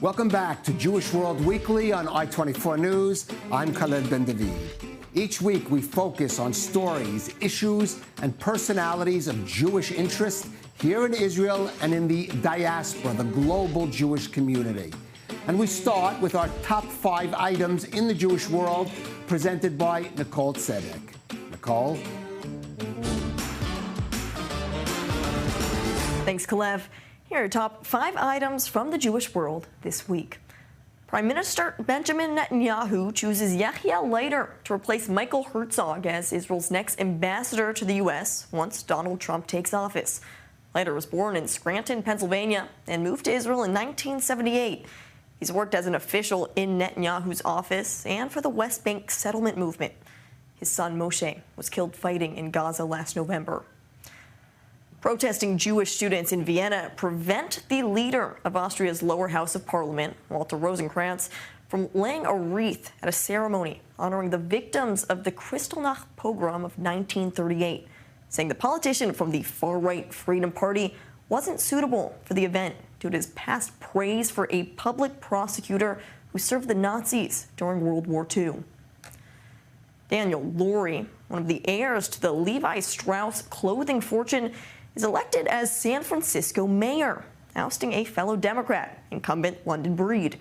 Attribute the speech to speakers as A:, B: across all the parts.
A: Welcome back to Jewish World Weekly on I-24 News. I'm Khaled Ben David. Each week we focus on stories, issues, and personalities of Jewish interest here in Israel and in the diaspora, the global Jewish community. And we start with our top 5 items in the Jewish world, presented by Nicole Tzedek. Nicole?
B: Thanks, Kalev. Here are top 5 items from the Jewish world this week. Prime Minister Benjamin Netanyahu chooses Yahya Leider to replace Michael Herzog as Israel's next ambassador to the U.S. once Donald Trump takes office. Leider was born in Scranton, Pennsylvania, and moved to Israel in 1978. He's worked as an official in Netanyahu's office and for the West Bank settlement movement. His son Moshe was killed fighting in Gaza last November. Protesting Jewish students in Vienna prevent the leader of Austria's lower house of parliament, Walter Rosenkranz, from laying a wreath at a ceremony honoring the victims of the Kristallnacht pogrom of 1938, saying the politician from the far-right Freedom Party wasn't suitable for the event due to his past praise for a public prosecutor who served the Nazis during World War II. Daniel Lurie, one of the heirs to the Levi Strauss clothing fortune, is elected as San Francisco mayor, ousting a fellow Democrat, incumbent London Breed.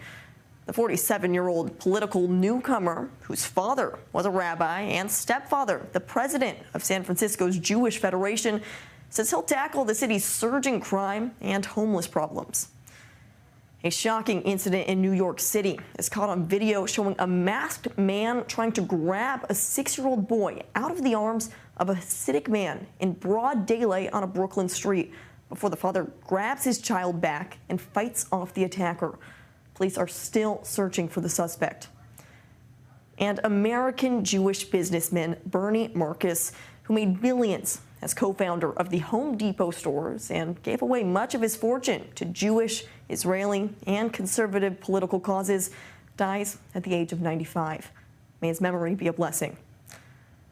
B: The 47-year-old political newcomer, whose father was a rabbi and stepfather, the president of San Francisco's Jewish Federation, says he'll tackle the city's surging crime and homeless problems. A shocking incident in New York City is caught on video showing a masked man trying to grab a 6-year-old boy out of the arms of a Hasidic man in broad daylight on a Brooklyn street before the father grabs his child back and fights off the attacker. Police are still searching for the suspect. And American Jewish businessman Bernie Marcus, who made billions as co-founder of the Home Depot stores and gave away much of his fortune to Jewish, Israeli, and conservative political causes, dies at the age of 95. May his memory be a blessing.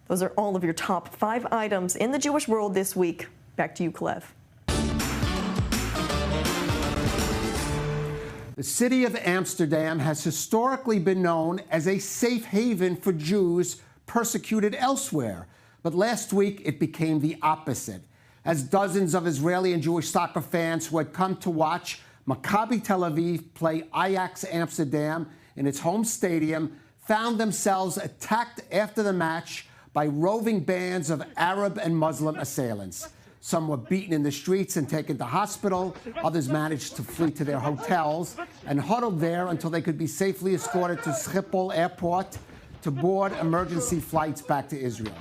B: Those are all of your top 5 items in the Jewish world this week. Back to you, Kalev.
A: The city of Amsterdam has historically been known as a safe haven for Jews persecuted elsewhere. But last week, it became the opposite, as dozens of Israeli and Jewish soccer fans who had come to watch Maccabi Tel Aviv play Ajax Amsterdam in its home stadium found themselves attacked after the match by roving bands of Arab and Muslim assailants. Some were beaten in the streets and taken to hospital. Others managed to flee to their hotels and huddled there until they could be safely escorted to Schiphol Airport to board emergency flights back to Israel.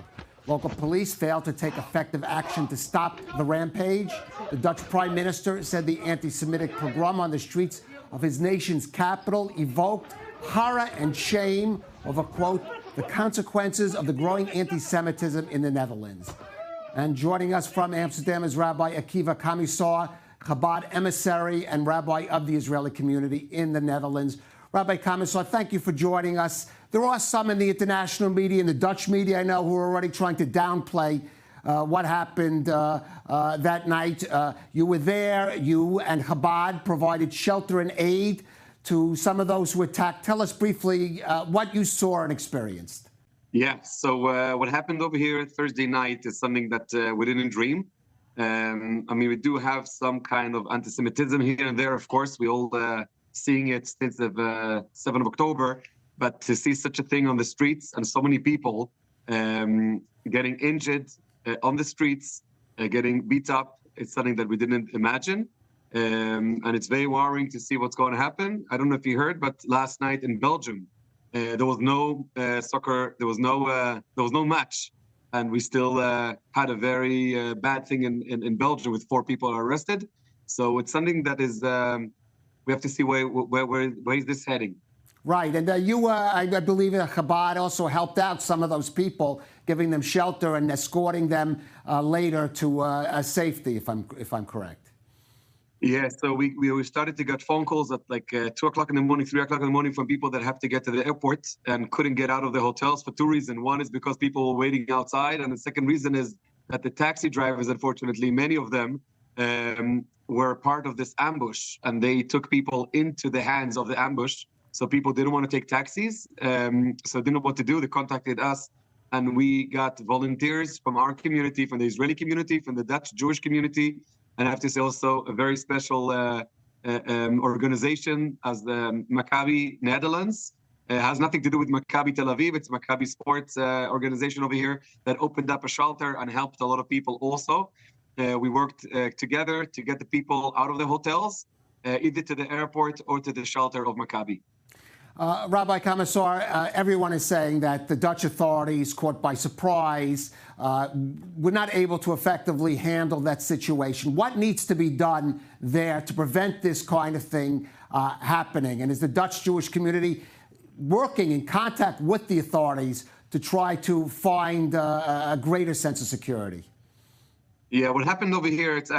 A: Local police failed to take effective action to stop the rampage. The Dutch Prime Minister said the anti-Semitic pogrom on the streets of his nation's capital evoked horror and shame over, quote, the consequences of the growing anti-Semitism in the Netherlands. And joining us from Amsterdam is Rabbi Akiva Kamisar, Chabad emissary and rabbi of the Israeli community in the Netherlands. Rabbi Kamisar, thank you for joining us. There are some in the international media, in the Dutch media, I know, who are already trying to downplay what happened that night. You were there. You and Chabad provided shelter and aid to some of those who attacked. Tell us briefly what you saw and experienced.
C: Yeah, so what happened over here Thursday night is something that we didn't dream. I mean, we do have some kind of anti-Semitism here and there, of course. We all seeing it since the 7th of October. But to see such a thing on the streets and so many people getting injured on the streets, getting beat up, it's something that we didn't imagine. And it's very worrying to see what's going to happen. I don't know if you heard, but last night in Belgium, there was no soccer, there was no match. And we still had a very bad thing in Belgium with 4 people arrested. So it's something that is, we have to see where is this heading.
A: Right, and you, I believe Chabad also helped out some of those people, giving them shelter and escorting them later to safety, if I'm correct.
C: Yeah, so we started to get phone calls at like 2 o'clock in the morning, 3 o'clock in the morning from people that have to get to the airport and couldn't get out of their hotels for 2 reasons. One is because people were waiting outside, and the second reason is that the taxi drivers, unfortunately, many of them were part of this ambush, and they took people into the hands of the ambush. So people didn't want to take taxis, so didn't know what to do. They contacted us, and we got volunteers from our community, from the Israeli community, from the Dutch Jewish community, and I have to say also a very special organization as the Maccabi Netherlands. It has nothing to do with Maccabi Tel Aviv. It's Maccabi Sports organization over here that opened up a shelter and helped a lot of people also. We worked together to get the people out of the hotels, either to the airport or to the shelter of Maccabi.
A: Rabbi Commissar, everyone is saying that the Dutch authorities, caught by surprise, were not able to effectively handle that situation. What needs to be done there to prevent this kind of thing happening? And is the Dutch Jewish community working in contact with the authorities to try to find a greater sense of security?
C: Yeah, what happened over here, it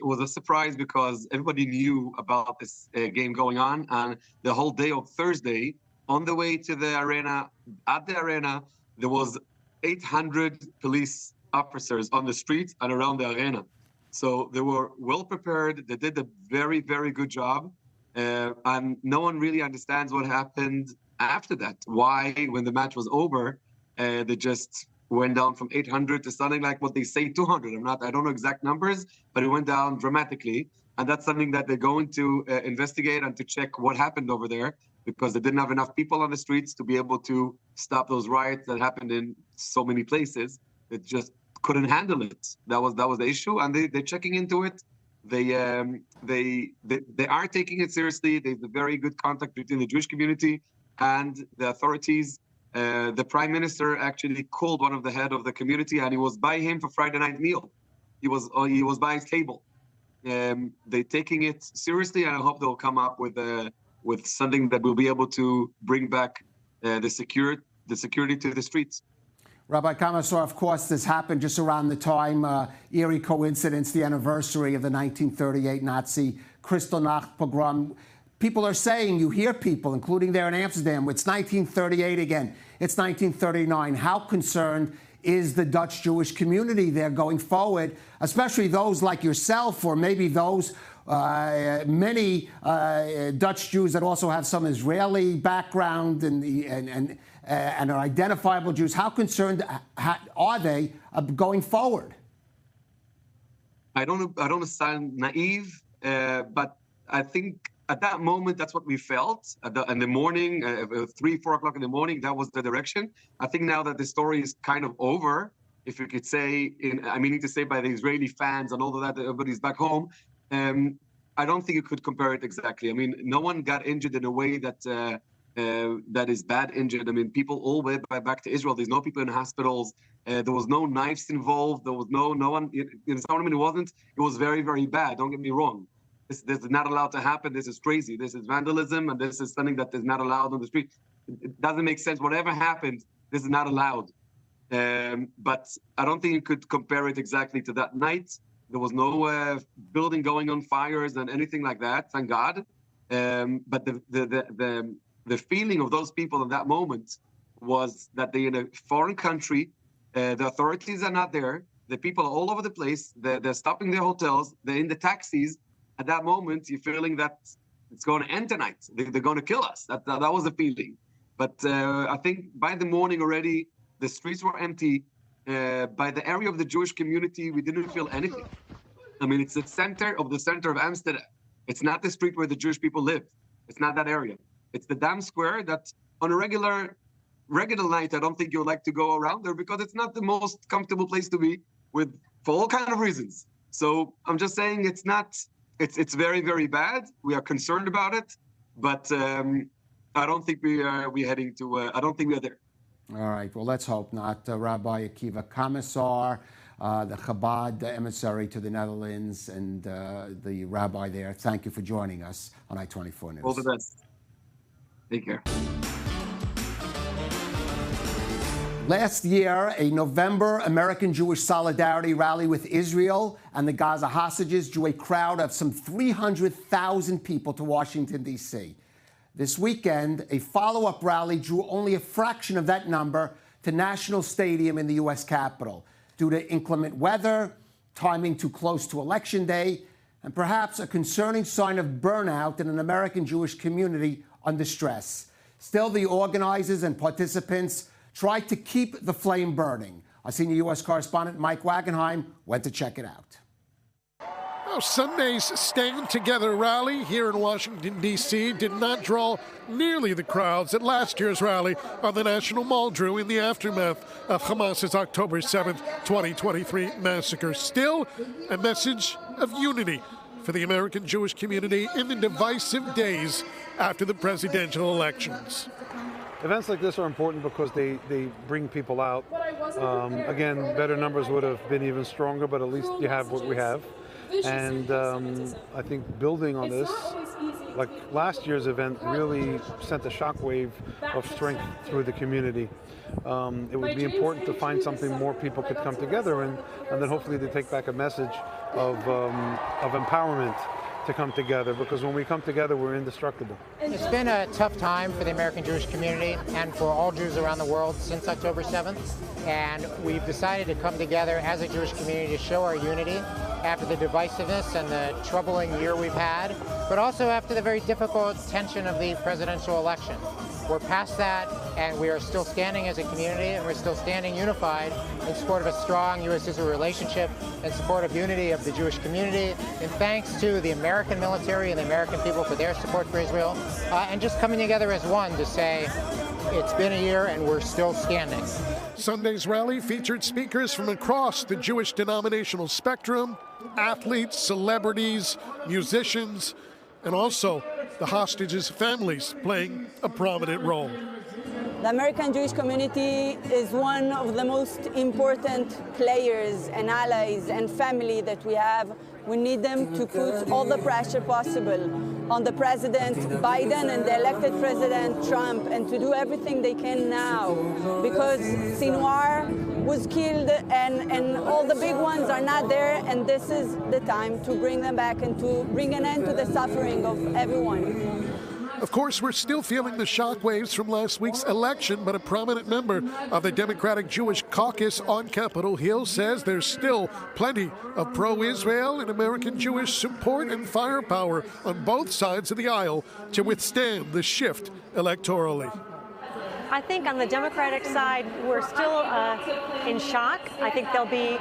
C: was a surprise because everybody knew about this game going on. And the whole day of Thursday, on the way to the arena, at the arena, there was 800 police officers on the streets and around the arena. So they were well prepared. They did a very, very good job. And no one really understands what happened after that. Why, when the match was over, they just went down from 800 to something like what they say 200. I don't know exact numbers, but it went down dramatically. And that's something that they're going to investigate and to check what happened over there, because they didn't have enough people on the streets to be able to stop those riots that happened in so many places. It just couldn't handle it. That was the issue, and they're checking into it. They are taking it seriously. There's a very good contact between the Jewish community and the authorities. The prime minister actually called one of the head of the community, and he was by him for Friday night meal. He was by his table. They're taking it seriously, and I hope they'll come up with something that will be able to bring back the security to the streets.
A: Rabbi Commissar, of course, this happened just around the time, eerie coincidence, the anniversary of the 1938 Nazi Kristallnacht pogrom. People are saying, you hear people, including there in Amsterdam, it's 1938 again, it's 1939. How concerned is the Dutch Jewish community there going forward, especially those like yourself, or maybe those many Dutch Jews that also have some Israeli background and are identifiable Jews? How concerned are they going forward?
C: I don't sound naive, but I think at that moment, that's what we felt. In the morning, 3, 4 o'clock in the morning, that was the direction. I think now that the story is kind of over, if you could say, I mean to say by the Israeli fans and all of that, everybody's back home, I don't think you could compare it exactly. I mean, no one got injured in a way that that is bad injured. I mean, people all went back to Israel. There's no people in hospitals. There was no knives involved. There was no one. It wasn't. It was very, very bad. Don't get me wrong. This is not allowed to happen. This is crazy. This is vandalism, and this is something that is not allowed on the street. It doesn't make sense. Whatever happened, this is not allowed. But I don't think you could compare it exactly to that night. There was no building going on fires and anything like that, thank God. But the feeling of those people in that moment was that they're in a foreign country. The authorities are not there. The people are all over the place. They're stopping their hotels. They're in the taxis. At that moment, you're feeling that it's going to end tonight. They're going to kill us. That was the feeling. But I think by the morning already, the streets were empty. By the area of the Jewish community, we didn't feel anything. I mean, it's the center of Amsterdam. It's not the street where the Jewish people live. It's not that area. It's the Dam Square that on a regular night, I don't think you'll like to go around there because it's not the most comfortable place to be for all kinds of reasons. So I'm just saying it's very, very bad. We are concerned about it, but I don't think we're heading to, I don't think we are there.
A: All right. Well, let's hope not. Rabbi Akiva Commissar, the Chabad emissary to the Netherlands, and the rabbi there, thank you for joining us on I-24 News.
C: All the best. Take care.
A: Last year, a November American Jewish Solidarity rally with Israel and the Gaza hostages drew a crowd of some 300,000 people to Washington, D.C. This weekend, a follow-up rally drew only a fraction of that number to National Stadium in the U.S. Capitol. Due to inclement weather, timing too close to Election Day, and perhaps a concerning sign of burnout in an American Jewish community under stress. Still, the organizers and participants tried to keep the flame burning. Our senior U.S. correspondent Mike Wagenheim went to check it out.
D: Sunday's Stand Together rally here in Washington, D.C. did not draw nearly the crowds that last year's rally on the National Mall drew in the aftermath of Hamas's October 7th, 2023 massacre. Still, a message of unity for the American Jewish community in the divisive days after the presidential elections.
E: Events like this are important because they bring people out. Again, better numbers would have been even stronger, but at least you have what we have. And I think building on this, like last year's event, really sent a shockwave of strength through the community. It would be important to find something more people could come together and then hopefully to take back a message of empowerment to come together, because when we come together, we're indestructible.
F: It's been a tough time for the American Jewish community and for all Jews around the world since October 7th. And we've decided to come together as a Jewish community to show our unity after the divisiveness and the troubling year we've had, but also after the very difficult tension of the presidential election. We're past that, and we are still standing as a community, and we're still standing unified in support of a strong U.S.-Israel relationship, in support of unity of the Jewish community, and thanks to the American military and the American people for their support for Israel, and just coming together as one to say, it's been a year and we're still standing.
D: Sunday's rally featured speakers from across the Jewish denominational spectrum, athletes, celebrities, musicians, and also the hostages' families playing a prominent role.
G: The American Jewish community is one of the most important players and allies and family that we have. We need them to put all the pressure possible on the President Biden and the elected President Trump, and to do everything they can now, because Sinwar was killed and all the big ones are not there, and this is the time to bring them back and to bring an end to the suffering of everyone.
D: Of course, we're still feeling the shockwaves from last week's election, but a prominent member of the Democratic Jewish Caucus on Capitol Hill says there's still plenty of pro-Israel and American Jewish support and firepower on both sides of the aisle to withstand the shift electorally.
H: I think on the Democratic side, we're still in shock. I think there'll be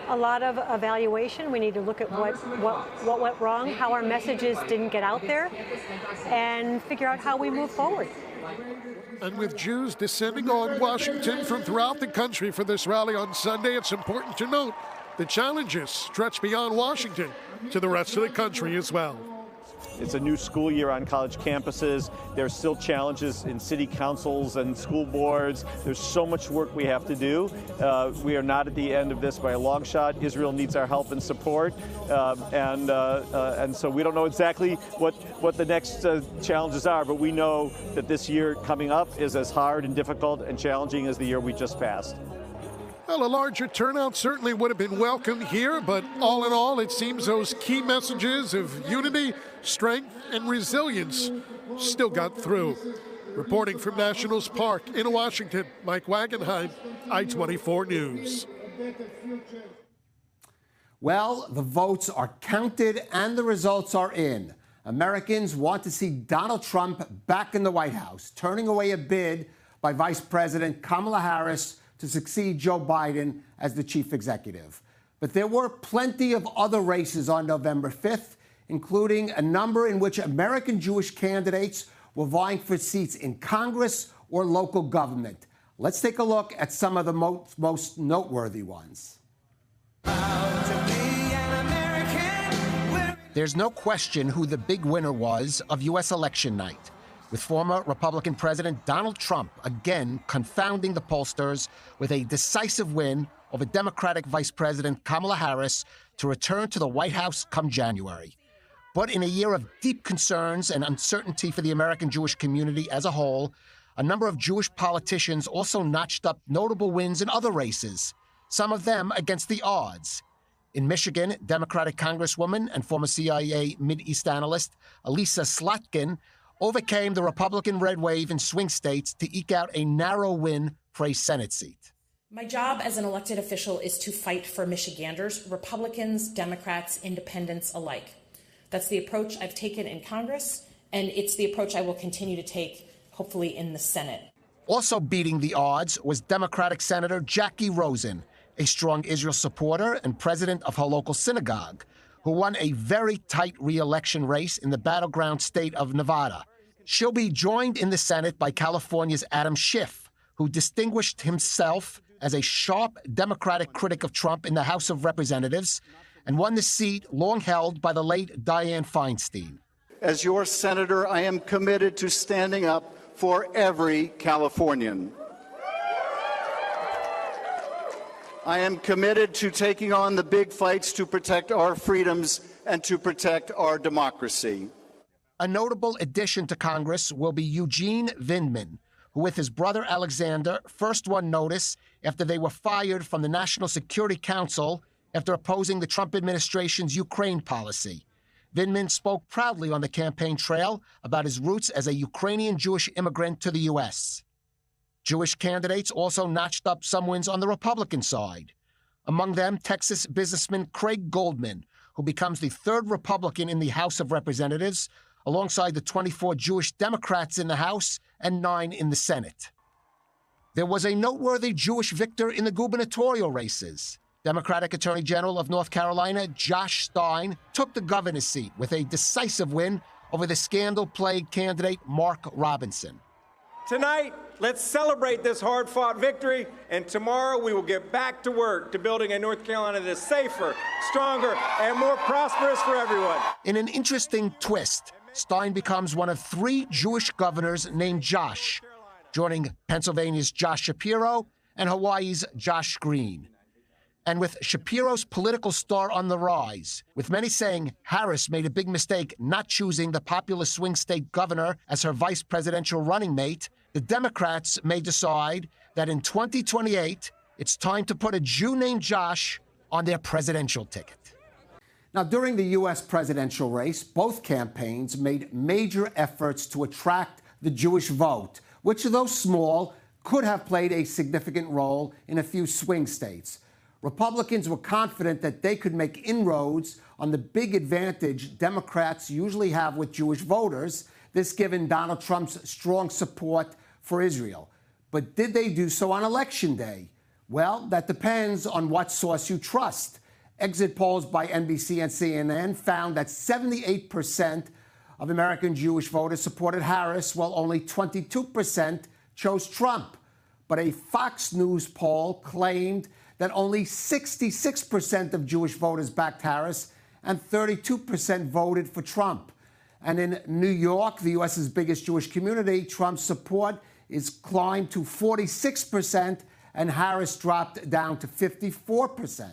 H: a lot of evaluation. We need to look at what went wrong, how our messages didn't get out there, and figure out how we move forward.
D: And with Jews descending on Washington from throughout the country for this rally on Sunday, it's important to note the challenges stretch beyond Washington to the rest of the country as well.
I: It's a new school year on college campuses. There's still challenges in city councils and school boards. There's so much work we have to do. We are not at the end of this by a long shot. Israel needs our help and support, and so we don't know exactly what the next challenges are, but we know that this year coming up is as hard and difficult and challenging as the year we just passed.
D: Well, a larger turnout certainly would have been welcome here, but all in all, it seems those key messages of unity, strength, and resilience still got through. Reporting from Nationals Park in Washington, Mike Wagenheim, I-24 News.
A: Well, the votes are counted and the results are in. Americans want to see Donald Trump back in the White House, turning away a bid by Vice President Kamala Harris to succeed Joe Biden as the chief executive. But there were plenty of other races on November 5th, including a number in which American Jewish candidates were vying for seats in Congress or local government. Let's take a look at some of the most noteworthy ones. There's no question who the big winner was of U.S. election night, with former Republican President Donald Trump again confounding the pollsters with a decisive win over Democratic Vice President Kamala Harris to return to the White House come January. But in a year of deep concerns and uncertainty for the American Jewish community as a whole, a number of Jewish politicians also notched up notable wins in other races, some of them against the odds. In Michigan, Democratic Congresswoman and former CIA Mideast analyst Elisa Slotkin overcame the Republican red wave in swing states to eke out a narrow win for a Senate seat.
J: My job as an elected official is to fight for Michiganders, Republicans, Democrats, independents alike. That's the approach I've taken in Congress, and it's the approach I will continue to take, hopefully, in the Senate.
A: Also beating the odds was Democratic Senator Jackie Rosen, a strong Israel supporter and president of her local synagogue, who won a very tight re-election race in the battleground state of Nevada. She'll be joined in the Senate by California's Adam Schiff, who distinguished himself as a sharp Democratic critic of Trump in the House of Representatives and won the seat long held by the late Dianne Feinstein.
K: As your senator, I am committed to standing up for every Californian. I am committed to taking on the big fights to protect our freedoms and to protect our democracy.
A: A notable addition to Congress will be Eugene Vindman, who with his brother Alexander first won notice after they were fired from the National Security Council after opposing the Trump administration's Ukraine policy. Vindman spoke proudly on the campaign trail about his roots as a Ukrainian Jewish immigrant to the U.S. Jewish candidates also notched up some wins on the Republican side. Among them, Texas businessman Craig Goldman, who becomes the third Republican in the House of Representatives, alongside the 24 Jewish Democrats in the House and 9 in the Senate. There was a noteworthy Jewish victor in the gubernatorial races. Democratic Attorney General of North Carolina, Josh Stein, took the governor's seat with a decisive win over the scandal-plagued candidate Mark Robinson.
L: Tonight, let's celebrate this hard-fought victory, and tomorrow we will get back to work to building a North Carolina that is safer, stronger, and more prosperous for everyone.
A: In an interesting twist, Stein becomes one of 3 Jewish governors named Josh, joining Pennsylvania's Josh Shapiro and Hawaii's Josh Green. And with Shapiro's political star on the rise, with many saying Harris made a big mistake not choosing the populous swing state governor as her vice presidential running mate, the Democrats may decide that in 2028, it's time to put a Jew named Josh on their presidential ticket. Now, during the U.S. presidential race, both campaigns made major efforts to attract the Jewish vote, which, though small, could have played a significant role in a few swing states. Republicans were confident that they could make inroads on the big advantage Democrats usually have with Jewish voters, this given Donald Trump's strong support for Israel. But did they do so on Election Day? Well, that depends on what source you trust. Exit polls by NBC and CNN found that 78% of American Jewish voters supported Harris, while only 22% chose Trump. But a Fox News poll claimed that only 66% of Jewish voters backed Harris and 32% voted for Trump. And in New York, the U.S.'s biggest Jewish community, Trump's support is climbed to 46% and Harris dropped down to 54%.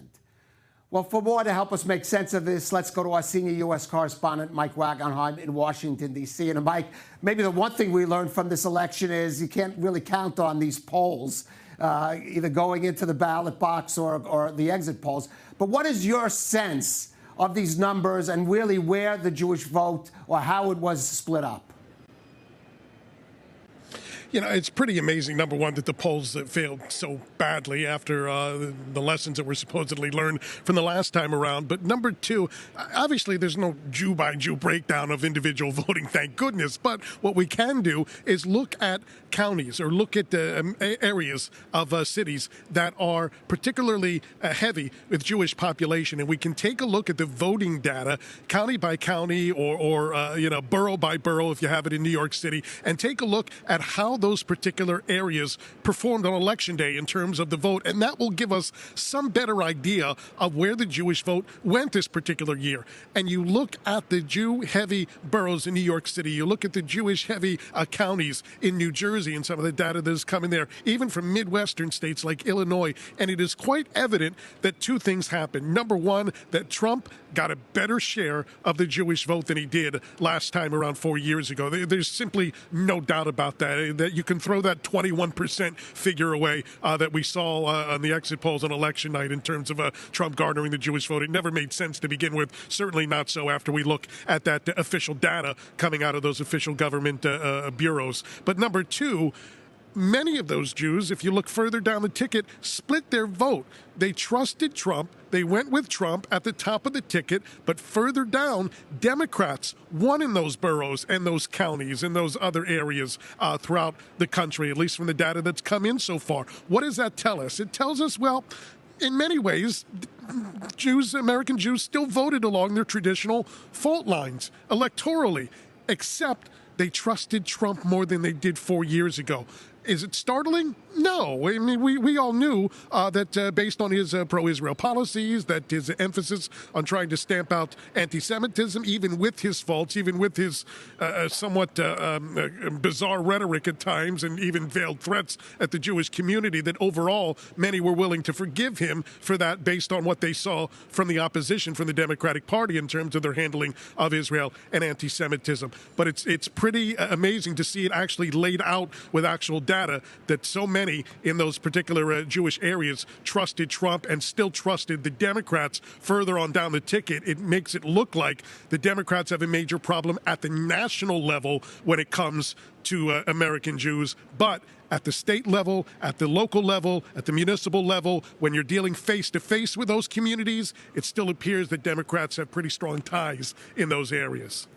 A: Well, for more to help us make sense of this, let's go to our senior U.S. correspondent, Mike Wagenheim in Washington, D.C. And Mike, maybe the one thing we learned from this election is you can't really count on these polls, either going into the ballot box or the exit polls. But what is your sense of these numbers and really where the Jewish vote or how it was split up?
D: You know, it's pretty amazing, number one, that the polls failed so badly after the lessons that were supposedly learned from the last time around. But number two, obviously there's no Jew-by-Jew breakdown of individual voting, thank goodness. But what we can do is look at counties or look at areas of cities that are particularly heavy with Jewish population. And we can take a look at the voting data, county by county or borough by borough, if you have it in New York City, and take a look at how those particular areas performed on Election Day in terms of the vote. And that will give us some better idea of where the Jewish vote went this particular year. And you look at the Jew-heavy boroughs in New York City, you look at the Jewish-heavy counties in New Jersey and some of the data that is coming there, even from Midwestern states like Illinois. And it is quite evident that two things happened. Number one, that Trump got a better share of the Jewish vote than he did last time around 4 years ago. There's simply no doubt about that you can throw that 21% figure away that we saw on the exit polls on election night in terms of Trump garnering the Jewish vote. It never made sense to begin with, certainly not so after we look at that official data coming out of those official government bureaus. But number two, many of those Jews, if you look further down the ticket, split their vote. They trusted Trump. They went with Trump at the top of the ticket, but further down, Democrats won in those boroughs and those counties and those other areas throughout the country, at least from the data that's come in so far. What does that tell us? It tells us, well, in many ways, Jews, American Jews, still voted along their traditional fault lines electorally, except they trusted Trump more than they did 4 years ago. Is it startling? No. I mean, we all knew that based on his pro-Israel policies, that his emphasis on trying to stamp out anti-Semitism, even with his faults, even with his somewhat bizarre rhetoric at times and even veiled threats at the Jewish community, that overall many were willing to forgive him for that based on what they saw from the opposition, from the Democratic Party in terms of their handling of Israel and anti-Semitism. But it's pretty amazing to see it actually laid out with actual data that so many in those particular Jewish areas trusted Trump and still trusted the Democrats further on down the ticket. It makes it look like the Democrats have a major problem at the national level when it comes to American Jews, but at the state level, at the local level, at the municipal level, when you're dealing face-to-face with those communities, it still appears that Democrats have pretty strong ties in those areas.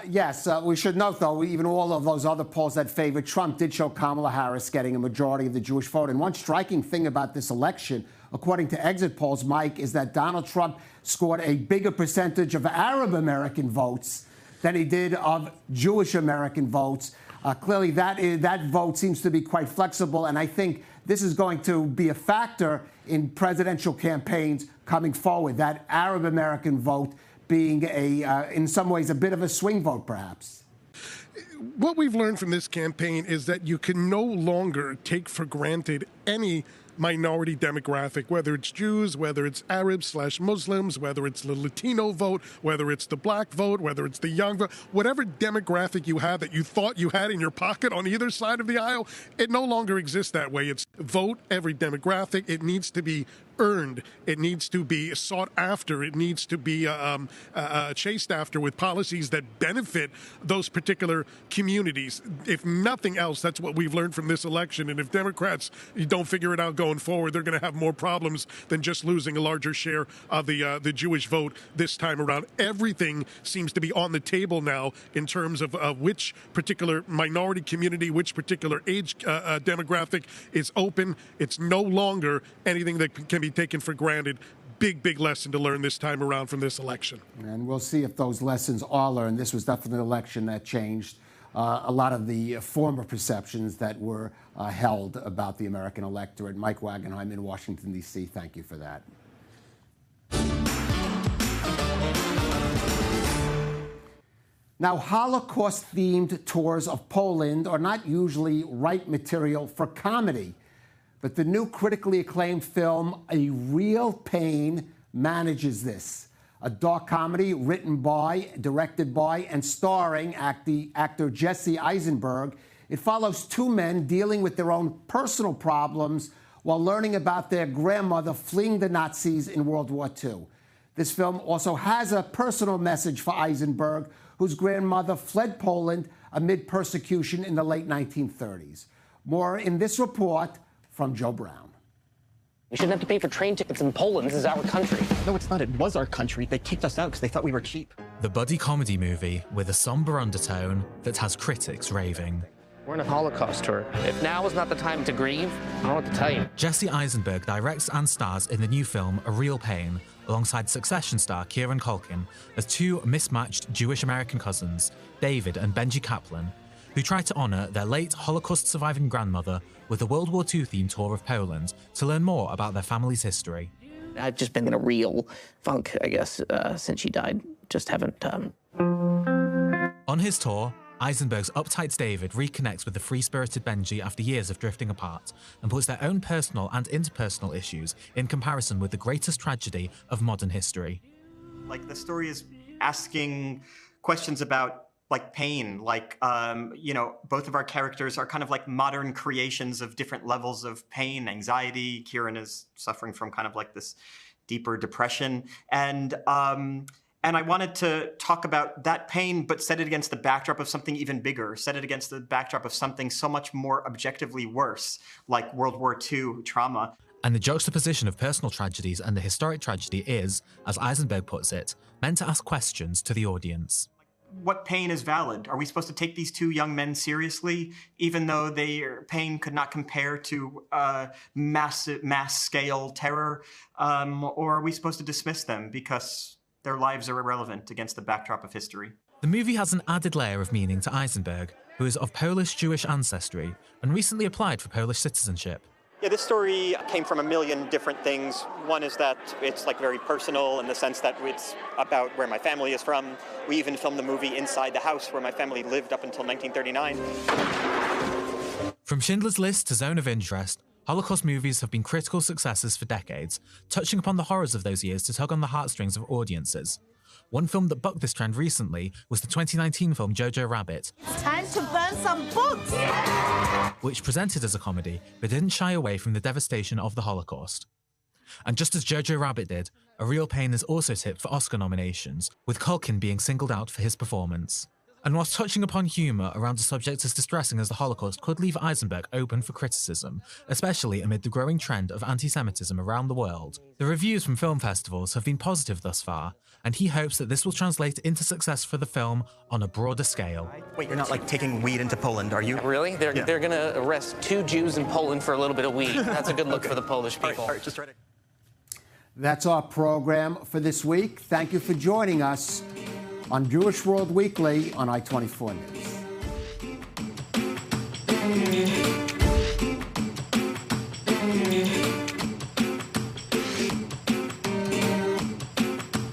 A: Yes, we should note, though, even all of those other polls that favored Trump did show Kamala Harris getting a majority of the Jewish vote. And one striking thing about this election, according to exit polls, Mike, is that Donald Trump scored a bigger percentage of Arab American votes than he did of Jewish American votes. Clearly, that vote seems to be quite flexible, and I think this is going to be a factor in presidential campaigns coming forward, that Arab American vote being in some ways, a bit of a swing vote, perhaps.
D: What we've learned from this campaign is that you can no longer take for granted any minority demographic, whether it's Jews, whether it's Arabs/Muslims, whether it's the Latino vote, whether it's the black vote, whether it's the young vote, whatever demographic you have that you thought you had in your pocket on either side of the aisle, it no longer exists that way. It's vote every demographic. It needs to be earned. It needs to be sought after. It needs to be chased after with policies that benefit those particular communities. If nothing else, that's what we've learned from this election. And if Democrats don't figure it out going forward, they're going to have more problems than just losing a larger share of the Jewish vote this time around. Everything seems to be on the table now in terms of which particular minority community, which particular age demographic is open. It's no longer anything that can be taken for granted. Big lesson to learn this time around from this election.
A: And we'll see if those lessons are learned. This was definitely an election that changed a lot of the former perceptions that were held about the American electorate. Mike Wagenheim in Washington, D.C., thank you for that. Now, Holocaust-themed tours of Poland are not usually right material for comedy. But the new critically acclaimed film, A Real Pain, manages this. A dark comedy written by, directed by, and starring actor Jesse Eisenberg. It follows two men dealing with their own personal problems while learning about their grandmother fleeing the Nazis in World War II. This film also has a personal message for Eisenberg, whose grandmother fled Poland amid persecution in the late 1930s. More in this report from Joe Brown.
M: We shouldn't have to pay for train tickets in Poland. This is our country.
N: No, it's not. It was our country. They kicked us out because they thought we were cheap.
O: The buddy comedy movie with a somber undertone that has critics raving.
M: We're on a Holocaust tour. If now is not the time to grieve, I don't know what to tell you.
O: Jesse Eisenberg directs and stars in the new film A Real Pain, alongside Succession star Kieran Culkin, as two mismatched Jewish-American cousins, David and Benji Kaplan, who try to honour their late Holocaust-surviving grandmother with a World War II-themed tour of Poland to learn more about their family's history.
M: I've just been in a real funk, I guess, since she died. Just haven't...
O: On his tour, Eisenberg's uptight David reconnects with the free-spirited Benji after years of drifting apart and puts their own personal and interpersonal issues in comparison with the greatest tragedy of modern history.
P: Like, the story is asking questions about pain, both of our characters are kind of like modern creations of different levels of pain, anxiety. Kieran is suffering from kind of like this deeper depression. And And I wanted to talk about that pain, but set it against the backdrop of something even bigger, set it against the backdrop of something so much more objectively worse, like World War II trauma.
O: And the juxtaposition of personal tragedies and the historic tragedy is, as Eisenberg puts it, meant to ask questions to the audience.
P: What pain is valid? Are we supposed to take these two young men seriously, even though their pain could not compare to mass-scale terror? Or are we supposed to dismiss them because their lives are irrelevant against the backdrop of history?
O: The movie has an added layer of meaning to Eisenberg, who is of Polish-Jewish ancestry and recently applied for Polish citizenship.
P: Yeah, this story came from a million different things. One is that it's like very personal in the sense that it's about where my family is from. We even filmed the movie inside the house where my family lived up until 1939.
O: From Schindler's List to Zone of Interest, Holocaust movies have been critical successes for decades, touching upon the horrors of those years to tug on the heartstrings of audiences. One film that bucked this trend recently was the 2019 film Jojo Rabbit.
Q: It's time to burn some books!
O: Which presented as a comedy, but didn't shy away from the devastation of the Holocaust. And just as Jojo Rabbit did, A Real Pain is also tipped for Oscar nominations, with Culkin being singled out for his performance. And whilst touching upon humour around a subject as distressing as the Holocaust could leave Eisenberg open for criticism, especially amid the growing trend of anti-Semitism around the world, the reviews from film festivals have been positive thus far, and he hopes that this will translate into success for the film on a broader scale.
N: Wait, you're not like taking weed into Poland, are you?
R: Really? They're going to arrest 2 Jews in Poland for a little bit of weed. That's a good look for the Polish people.
N: All right, just try to...
A: That's our program for this week. Thank you for joining us on Jewish World Weekly on I-24 News.